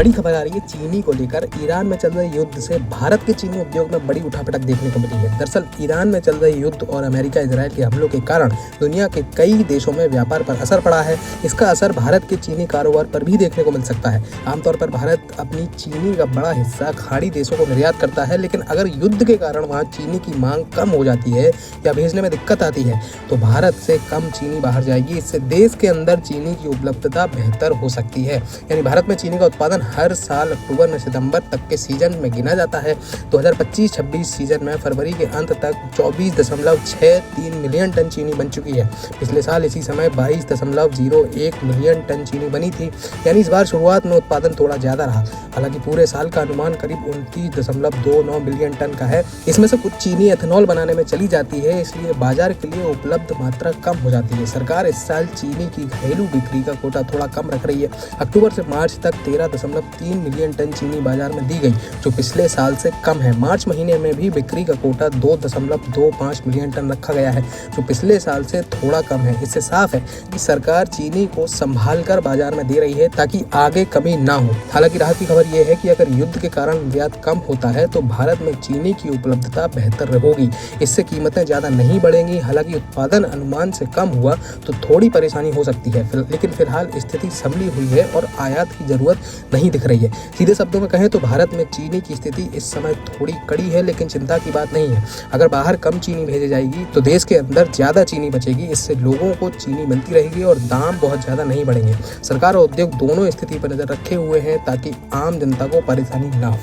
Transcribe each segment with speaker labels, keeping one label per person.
Speaker 1: बड़ी खबर आ रही है चीनी को लेकर। ईरान में चल रहे युद्ध से भारत के चीनी उद्योग में बड़ी उठापटक देखने को मिली है। दरअसल ईरान में चल रहे युद्ध और अमेरिका इजराइल के हमलों के कारण दुनिया के कई देशों में व्यापार पर असर पड़ा है। इसका असर भारत के चीनी कारोबार पर भी देखने को मिल सकता है। आमतौर पर भारत अपनी चीनी का बड़ा हिस्सा खाड़ी देशों को निर्यात करता है, लेकिन अगर युद्ध के कारण वहाँ चीनी की मांग कम हो जाती है या भेजने में दिक्कत आती है तो भारत से कम चीनी बाहर जाएगी। इससे देश के अंदर चीनी की उपलब्धता बेहतर हो सकती है। यानी भारत में चीनी का उत्पादन हर साल अक्टूबर से सितंबर तक के सीजन में गिना जाता है। 2025-26 सीजन में फरवरी के अंत तक 24.63 मिलियन टन चीनी बन चुकी है। पिछले साल इसी समय 22.01 मिलियन टन चीनी बनी थी। यानी इस बार शुरुआत में उत्पादन थोड़ा ज्यादा रहा। हालांकि पूरे साल का अनुमान करीब 29.29 मिलियन टन का है। इसमें से कुछ चीनी एथेनॉल बनाने में चली जाती है, इसलिए बाजार के लिए उपलब्ध मात्रा कम हो जाती है। सरकार इस साल चीनी की घरेलू बिक्री का कोटा थोड़ा कम रख रही है। अक्टूबर से मार्च तक 13.3 मिलियन टन चीनी बाजार में दी गई, जो पिछले साल से कम है। मार्च महीने में भी बिक्री का कोटा 2.25 मिलियन टन रखा गया है, जो पिछले साल से थोड़ा कम है। इससे साफ है कि सरकार चीनी को संभाल कर बाजार में दे रही है ताकि आगे कमी ना हो। हालांकि राहत की खबर यह है कि अगर युद्ध के कारण निर्यात कम होता है तो भारत में चीनी की उपलब्धता बेहतर होगी। इससे कीमतें ज्यादा नहीं बढ़ेंगी। हालांकि उत्पादन अनुमान से कम हुआ तो थोड़ी परेशानी हो सकती है, लेकिन फिलहाल स्थिति संभली हुई है और आयात की जरूरत नहीं दिख रही है। सीधे शब्दों में कहें तो भारत में चीनी की स्थिति इस समय थोड़ी कड़ी है, लेकिन चिंता की बात नहीं है। अगर बाहर कम चीनी भेजी जाएगी तो देश के अंदर ज्यादा चीनी बचेगी। इससे लोगों को चीनी मिलती रहेगी और दाम बहुत ज्यादा नहीं बढ़ेंगे। सरकार और उद्योग दोनों स्थिति पर नजर रखे हुए हैं ताकि आम जनता को परेशानी ना हो।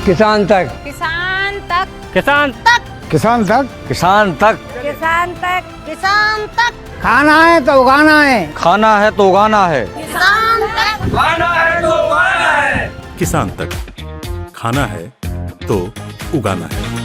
Speaker 2: किसान तक,
Speaker 3: किसान तक,
Speaker 2: किसान तक, किसान तक, किसान तक,
Speaker 3: किसान तक, किसान तक,
Speaker 2: खाना है तो उगाना है, खाना है तो उगाना है,
Speaker 3: किसान तक,
Speaker 2: खाना है तो उगाना है।
Speaker 4: किसान तक, खाना है तो उगाना है।